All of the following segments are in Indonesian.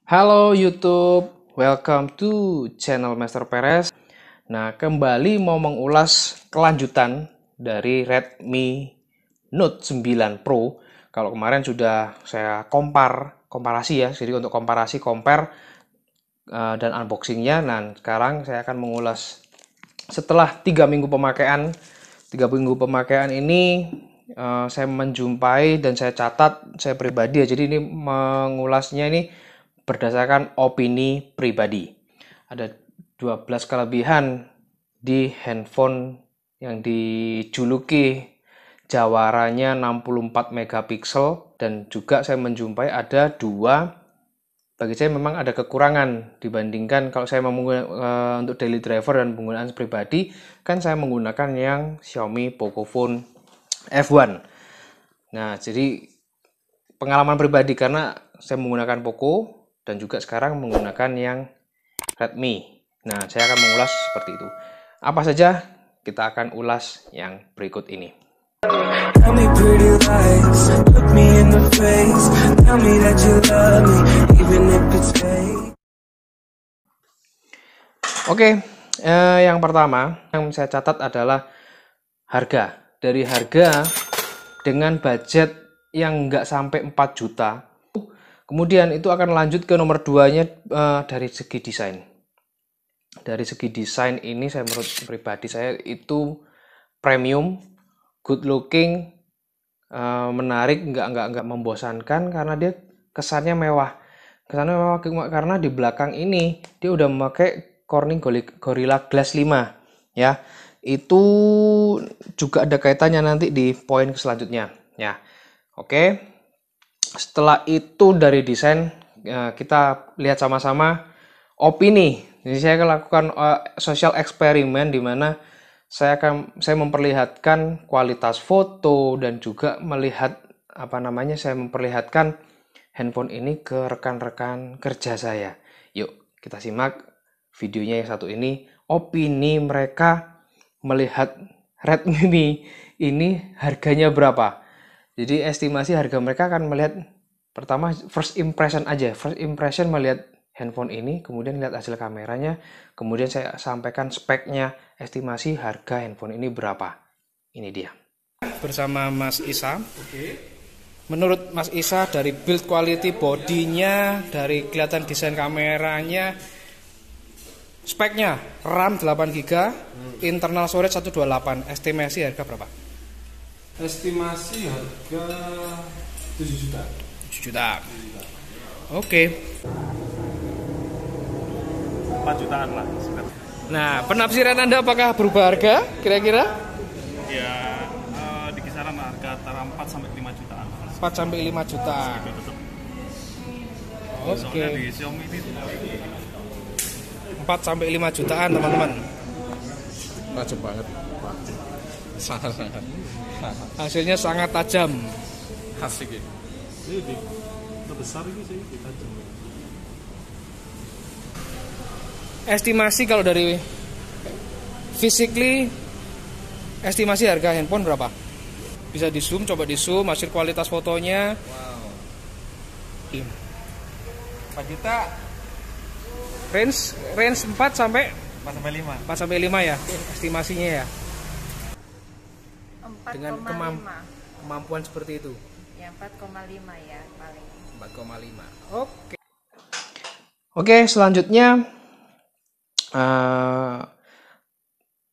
Halo YouTube, welcome to channel Master Perez. Nah, kembali mau mengulas kelanjutan dari Redmi Note 9 Pro. Kalau kemarin sudah saya komparasi ya, jadi untuk compare dan unboxingnya. Nah, sekarang saya akan mengulas setelah 3 minggu pemakaian. 3 minggu pemakaian ini saya menjumpai dan saya catat, saya pribadi ya, jadi ini mengulasnya ini berdasarkan opini pribadi. Ada 12 kelebihan di handphone yang dijuluki jawarannya 64 megapiksel, dan juga saya menjumpai ada dua, bagi saya memang ada kekurangan dibandingkan kalau saya untuk daily driver dan penggunaan pribadi, kan saya menggunakan yang Xiaomi Pocophone F1. Nah, jadi pengalaman pribadi karena saya menggunakan Poco dan juga sekarang menggunakan yang Redmi. Nah, saya akan mengulas seperti itu. Apa saja? Kita akan ulas yang berikut ini. Oke, yang pertama yang saya catat adalah harga. Dari harga dengan budget yang nggak sampai 4 juta. Kemudian itu akan lanjut ke nomor 2-nya dari segi desain. Dari segi desain ini saya menurut pribadi saya itu premium, good looking, menarik, nggak membosankan karena dia kesannya mewah. Kesannya mewah karena di belakang ini dia udah memakai Corning Gorilla Glass 5 ya. Itu juga ada kaitannya nanti di poin selanjutnya ya. Oke. Setelah itu dari desain kita lihat sama-sama opini. Jadi saya akan lakukan social eksperimen di mana saya memperlihatkan kualitas foto dan juga melihat saya memperlihatkan handphone ini ke rekan-rekan kerja saya. Yuk kita simak videonya yang satu ini, opini mereka melihat Redmi ini harganya berapa. Jadi estimasi harga mereka akan melihat pertama first impression aja. First impression melihat handphone ini, kemudian lihat hasil kameranya, kemudian saya sampaikan speknya, estimasi harga handphone ini berapa. Ini dia. Bersama Mas Isa. Oke. Menurut Mas Isa dari build quality bodinya, dari kelihatan desain kameranya, speknya RAM 8GB, internal storage 128, estimasi harga berapa? Estimasi harga 7 juta. 7 juta. Oke. 4 jutaan lah sebenarnya. Nah, penafsiran Anda apakah berubah harga kira-kira? Ya, di kisaran harga antara 4 sampai 5 jutaan. 4 sampai 5 juta. Oke. Soalnya di Xiaomi ini 4 sampai 5 jutaan, teman-teman. Tajam banget. Sangat. Hasilnya sangat tajam. asik ya. Ini terbesar ini sih tajam. Estimasi kalau dari physically, estimasi harga handphone berapa? Bisa di zoom, coba di zoom hasil kualitas fotonya. Wow. 4 juta. Range 4 sampai 5. 4 sampai 5 ya estimasinya ya. Dengan kemampuan seperti itu. Ya 4,5 ya paling. 4,5. Oke. Oke, selanjutnya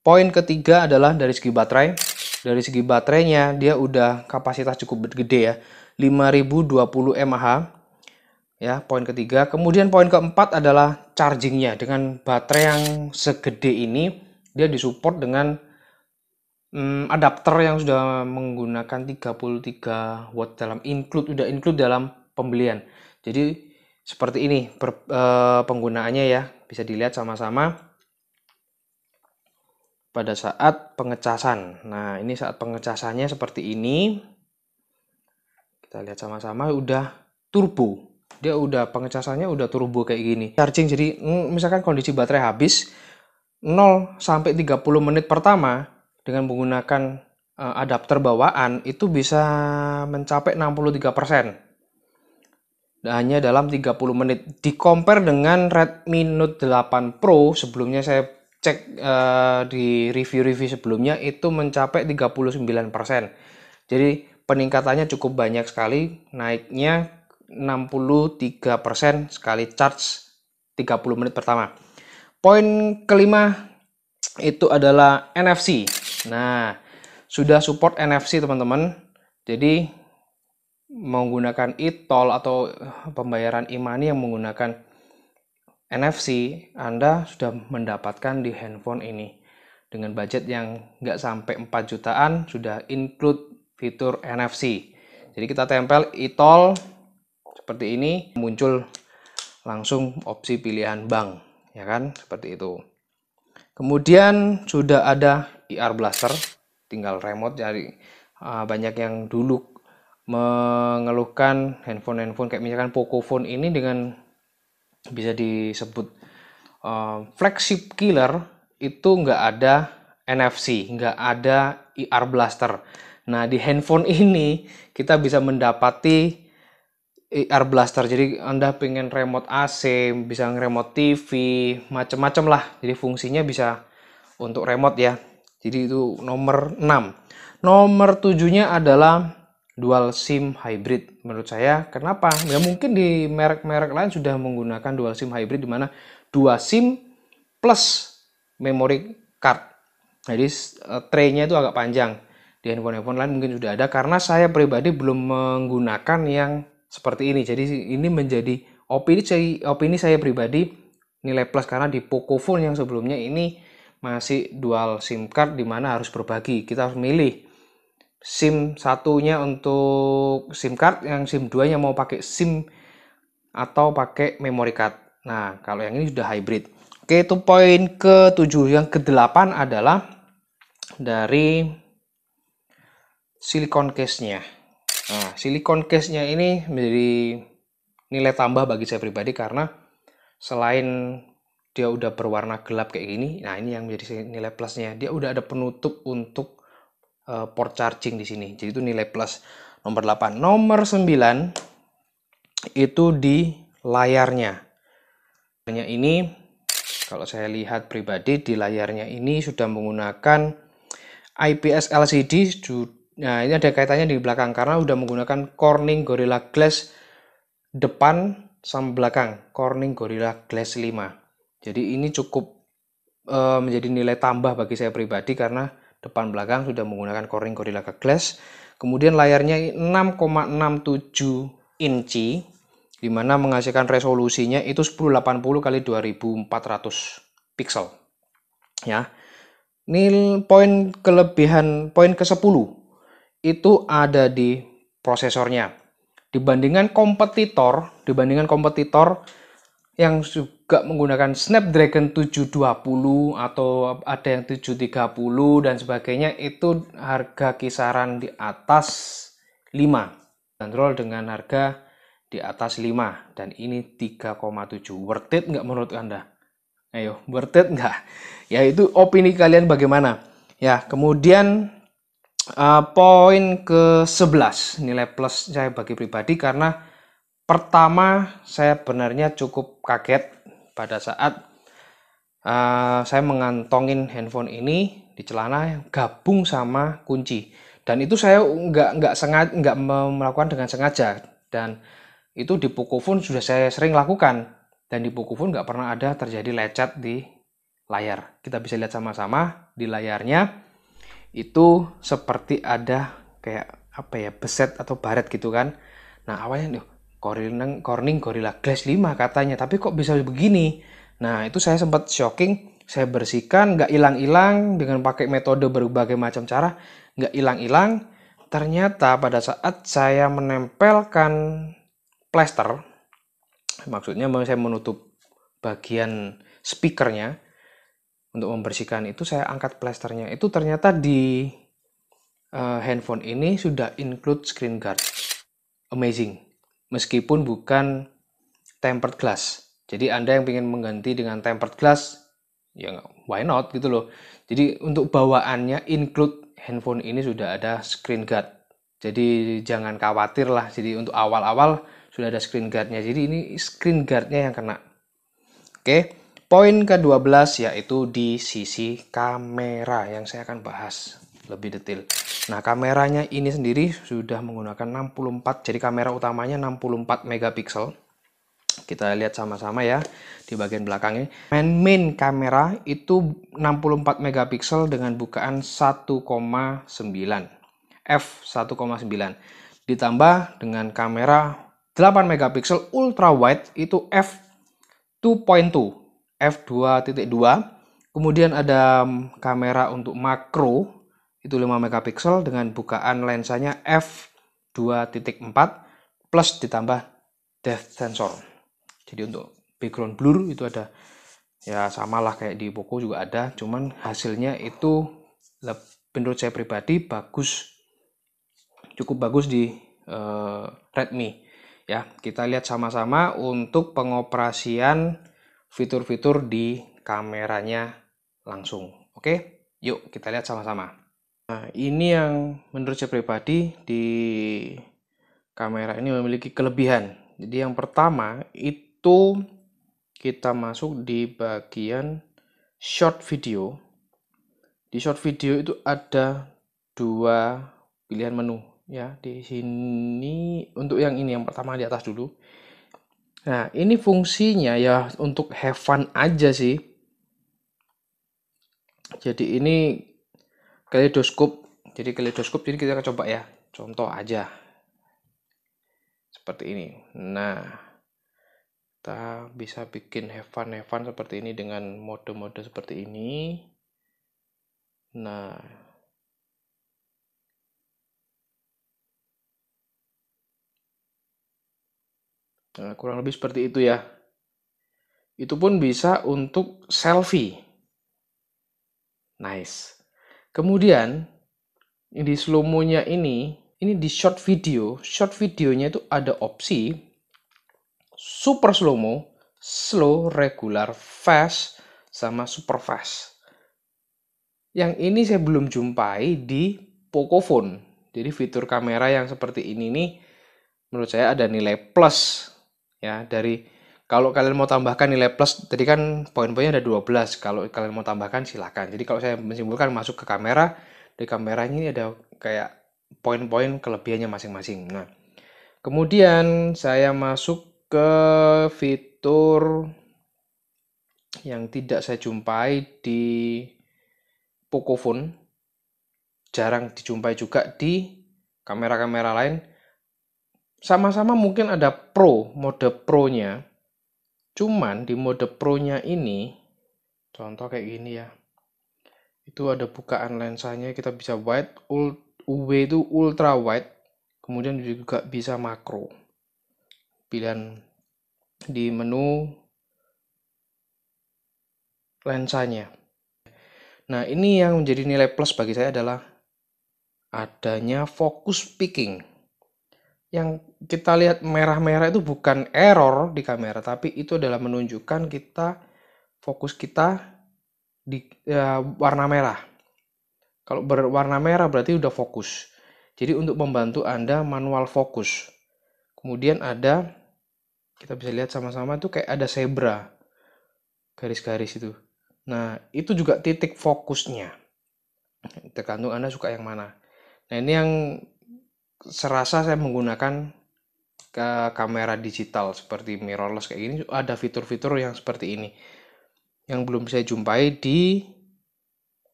poin ketiga adalah dari segi baterai. Dari segi baterainya dia udah kapasitas cukup gede ya, 5020 mAh. Ya, poin ketiga. Kemudian poin keempat adalah chargingnya. Dengan baterai yang segede ini, dia disupport dengan adapter yang sudah menggunakan 33 watt udah include dalam pembelian. Jadi seperti ini penggunaannya ya, bisa dilihat sama-sama pada saat pengecasan. Nah, ini saat pengecasannya seperti ini. Kita lihat sama-sama udah turbo. Dia udah pengecasannya udah turbo kayak gini. Charging, jadi misalkan kondisi baterai habis 0 sampai 30 menit pertama dengan menggunakan adapter bawaan itu bisa mencapai 63%. hanya dalam 30 menit. Di compare dengan Redmi Note 8 Pro, sebelumnya saya cek di review-review sebelumnya itu mencapai 39%. Jadi peningkatannya cukup banyak sekali, naiknya 63% sekali charge 30 menit pertama. Poin kelima itu adalah NFC. Nah, sudah support NFC teman-teman. Jadi menggunakan e-tol atau pembayaran e-money yang menggunakan NFC, Anda sudah mendapatkan di handphone ini. Dengan budget yang nggak sampai 4 jutaan, sudah include fitur NFC. Jadi kita tempel e-tol seperti ini, muncul langsung opsi pilihan bank, ya kan? Seperti itu. Kemudian sudah ada IR Blaster, tinggal remote. Jadi banyak yang dulu mengeluhkan handphone kayak misalkan Pocophone ini dengan bisa disebut flagship killer, itu nggak ada NFC, nggak ada IR Blaster. Nah, di handphone ini kita bisa mendapati IR Blaster. Jadi Anda pengen remote AC, bisa remote TV, macam-macam lah. Jadi fungsinya bisa untuk remote ya. Jadi itu nomor 6. Nomor 7-nya adalah dual SIM hybrid. Menurut saya, kenapa? Ya mungkin di merek-merek lain sudah menggunakan dual SIM hybrid, di mana 2 SIM plus memory card. Jadi tray-nya itu agak panjang. Di handphone-handphone lain mungkin sudah ada, karena saya pribadi belum menggunakan yang seperti ini. Jadi ini menjadi opini saya pribadi nilai plus, karena di Pocophone yang sebelumnya ini masih dual SIM card, di mana harus berbagi. Kita harus milih SIM satunya untuk SIM card, yang SIM 2-nya mau pakai SIM atau pakai memory card. Nah, kalau yang ini sudah hybrid. Oke, itu poin ke-7. Yang ke-8 adalah dari silicone case-nya. Nah, silicone case-nya ini menjadi nilai tambah bagi saya pribadi, karena selain dia udah berwarna gelap kayak gini, nah ini yang menjadi nilai plusnya. Dia udah ada penutup untuk port charging di sini. Jadi itu nilai plus. Nomor 8. Nomor 9 itu di layarnya. Ini kalau saya lihat pribadi, di layarnya ini sudah menggunakan IPS LCD. Nah, ini ada kaitannya di belakang karena udah menggunakan Corning Gorilla Glass depan sama belakang, Corning Gorilla Glass 5. Jadi ini cukup menjadi nilai tambah bagi saya pribadi, karena depan belakang sudah menggunakan Corning Gorilla Glass. Kemudian layarnya 6,67 inci, di mana menghasilkan resolusinya itu 1080 x 2400 pixel. Ya. Nilai poin kelebihan, poin ke-10 itu ada di prosesornya. Dibandingkan kompetitor yang juga menggunakan Snapdragon 720 atau ada yang 730 dan sebagainya, itu harga kisaran di atas 5. Bandrol dengan harga di atas 5 dan ini 3,7. Worth it nggak menurut Anda? Ayo, worth it nggak? Ya, itu opini kalian bagaimana? Ya, kemudian poin ke-11 nilai plus saya bagi pribadi, karena pertama, saya benarnya cukup kaget pada saat saya mengantongin handphone ini di celana gabung sama kunci, dan itu saya nggak melakukan dengan sengaja, dan itu di Pocophone sudah saya sering lakukan, dan di Pocophone nggak pernah ada terjadi lecet di layar. Kita bisa lihat sama-sama di layarnya itu seperti ada kayak apa ya, beset atau baret gitu kan. Nah, awalnya nih Corning Gorilla Glass 5 katanya, tapi kok bisa begini? Nah, itu saya sempat shocking. Saya bersihkan, nggak hilang-hilang dengan pakai metode berbagai macam cara, nggak hilang-hilang. Ternyata pada saat saya menempelkan plester, maksudnya saya menutup bagian speakernya untuk membersihkan, itu saya angkat plesternya, itu ternyata di handphone ini sudah include screen guard. Amazing. Meskipun bukan tempered glass. Jadi Anda yang ingin mengganti dengan tempered glass, ya why not gitu loh. Jadi untuk bawaannya include handphone ini sudah ada screen guard. Jadi jangan khawatir lah. Jadi untuk awal-awal sudah ada screen guardnya. Jadi ini screen guardnya yang kena. Oke, poin ke-12 yaitu di sisi kamera yang saya akan bahas lebih detail. Nah, kameranya ini sendiri sudah menggunakan 64, jadi kamera utamanya 64 megapiksel. Kita lihat sama-sama ya di bagian belakangnya. Main kamera itu 64 megapiksel dengan bukaan 1,9 f1,9 ditambah dengan kamera 8 megapiksel ultra wide itu f2.2. Kemudian ada kamera untuk makro itu 5 megapiksel dengan bukaan lensanya f2.4 plus ditambah depth sensor. Jadi untuk background blur itu ada, ya samalah kayak di Poco juga ada, cuman hasilnya itu menurut saya pribadi cukup bagus di Redmi. Ya, kita lihat sama-sama untuk pengoperasian fitur-fitur di kameranya langsung. Oke, yuk kita lihat sama-sama. Nah, ini yang menurut saya pribadi di kamera ini memiliki kelebihan. Jadi yang pertama itu kita masuk di bagian short video. Di short video itu ada 2 pilihan menu ya. Di sini untuk yang ini yang pertama di atas dulu. Nah, ini fungsinya ya untuk have fun aja sih. Jadi ini kaleidoskop. Jadi kaleidoskop, jadi kita akan coba ya. Contoh aja. Seperti ini. Nah, kita bisa bikin have fun seperti ini dengan mode-mode seperti ini. Nah, kurang lebih seperti itu ya. Itu pun bisa untuk selfie. Nice. Kemudian di slow-mo-nya ini di short video. Short videonya itu ada opsi super slow-mo, slow, regular, fast, sama super fast. Yang ini saya belum jumpai di Pocophone. Jadi fitur kamera yang seperti ini nih menurut saya ada nilai plus ya. Dari kalau kalian mau tambahkan nilai plus, tadi kan poin-poinnya ada 12. Kalau kalian mau tambahkan silakan. Jadi kalau saya menyimpulkan masuk ke kamera, di kameranya ini ada kayak poin-poin kelebihannya masing-masing. Nah, kemudian saya masuk ke fitur yang tidak saya jumpai di Pocophone, jarang dijumpai juga di kamera-kamera lain. Sama-sama mungkin ada mode Pro-nya. Cuman di mode Pro-nya ini, contoh kayak gini ya. Itu ada bukaan lensanya, kita bisa wide, UV itu ultra wide, kemudian juga bisa makro. Pilihan di menu lensanya. Nah, ini yang menjadi nilai plus bagi saya adalah adanya focus picking. Yang kita lihat merah-merah itu bukan error di kamera, tapi itu adalah menunjukkan fokus kita di warna merah. Kalau berwarna merah berarti udah fokus. Jadi untuk membantu Anda manual fokus. Kemudian kita bisa lihat sama-sama itu kayak ada zebra, garis-garis itu. Nah, itu juga titik fokusnya. Tergantung Anda suka yang mana. Nah, ini yang serasa saya menggunakan ke kamera digital seperti mirrorless kayak gini, ada fitur-fitur yang seperti ini yang belum saya jumpai di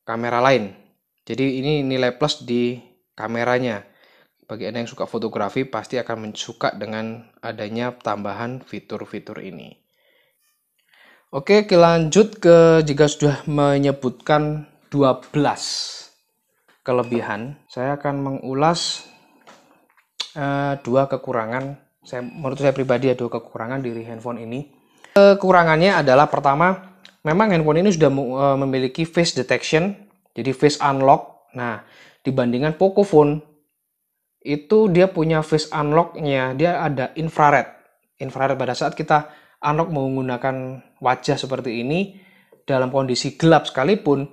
kamera lain. Jadi ini nilai plus di kameranya. Bagi Anda yang suka fotografi pasti akan suka dengan adanya tambahan fitur-fitur ini. Oke, kita lanjut ke jika sudah menyebutkan 12 kelebihan, saya akan mengulas 2 kekurangan. Menurut saya pribadi ada 2 kekurangan dari handphone ini. Kekurangannya adalah pertama, memang handphone ini sudah memiliki face detection, jadi face unlock. Nah, dibandingkan Pocophone itu dia punya face unlock-nya, dia ada infrared. Infrared pada saat kita unlock menggunakan wajah seperti ini dalam kondisi gelap sekalipun,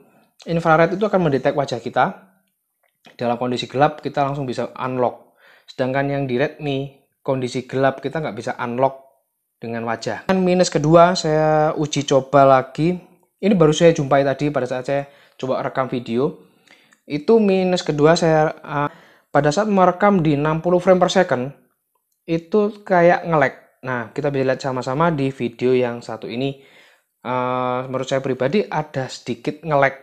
infrared itu akan mendetek wajah kita. Dalam kondisi gelap kita langsung bisa unlock. Sedangkan yang di Redmi kondisi gelap kita nggak bisa unlock dengan wajah. Dan minus kedua, saya uji coba lagi. Ini baru saya jumpai tadi pada saat saya coba rekam video. Itu minus kedua saya pada saat merekam di 60 frame per second itu kayak nge-lag. Nah, kita bisa lihat sama-sama di video yang satu ini. Menurut saya pribadi ada sedikit nge-lag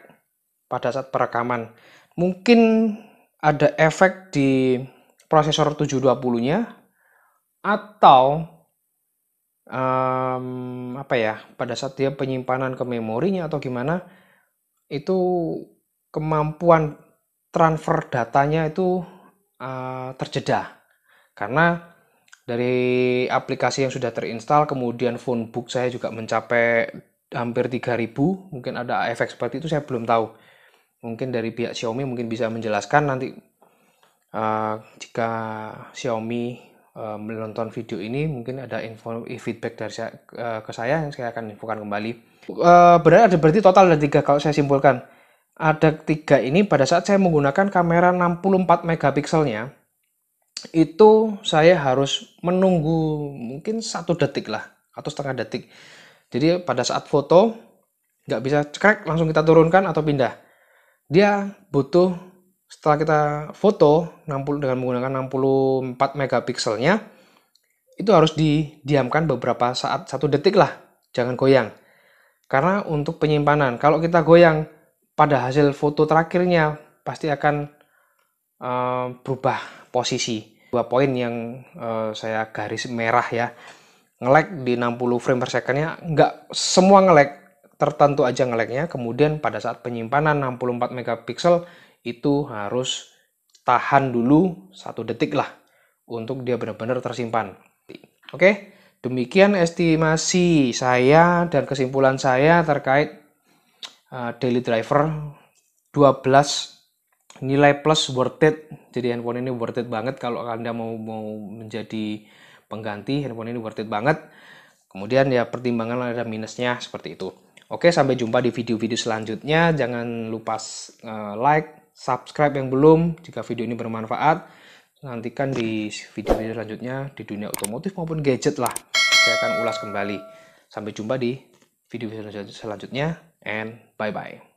pada saat perekaman. Mungkin ada efek di prosesor 720-nya atau apa ya, pada saat dia penyimpanan ke memorinya atau gimana, itu kemampuan transfer datanya itu terjeda karena dari aplikasi yang sudah terinstall, kemudian phonebook saya juga mencapai hampir 3000, mungkin ada efek seperti itu, saya belum tahu. Mungkin dari pihak Xiaomi mungkin bisa menjelaskan nanti jika Xiaomi menonton video ini, mungkin ada feedback dari saya, ke saya yang saya akan infokan kembali. Berarti total ada 3 kalau saya simpulkan. Ada 3 ini pada saat saya menggunakan kamera 64 megapikselnya, itu saya harus menunggu mungkin 1 detik lah atau setengah detik. Jadi pada saat foto nggak bisa cekrek langsung kita turunkan atau pindah. Dia butuh, setelah kita foto dengan menggunakan 64 megapikselnya, itu harus didiamkan beberapa saat, 1 detik lah, jangan goyang. Karena untuk penyimpanan, kalau kita goyang pada hasil foto terakhirnya pasti akan berubah posisi. 2 poin yang saya garis merah ya. Nge-lag di 60 frame per second-nya, nggak semua nge-lag, tertentu aja nge-lag-nya. Kemudian pada saat penyimpanan 64 megapiksel itu harus tahan dulu 1 detik lah untuk dia benar-benar tersimpan. Oke, demikian estimasi saya dan kesimpulan saya terkait Daily Driver 12 nilai plus worth it. Jadi handphone ini worth it banget kalau Anda mau menjadi pengganti, handphone ini worth it banget. Kemudian ya pertimbangan ada minusnya seperti itu. Oke, sampai jumpa di video-video selanjutnya. Jangan lupa like, subscribe yang belum jika video ini bermanfaat. Nantikan di video-video selanjutnya di dunia otomotif maupun gadget lah. Saya akan ulas kembali. Sampai jumpa di video selanjutnya and bye-bye.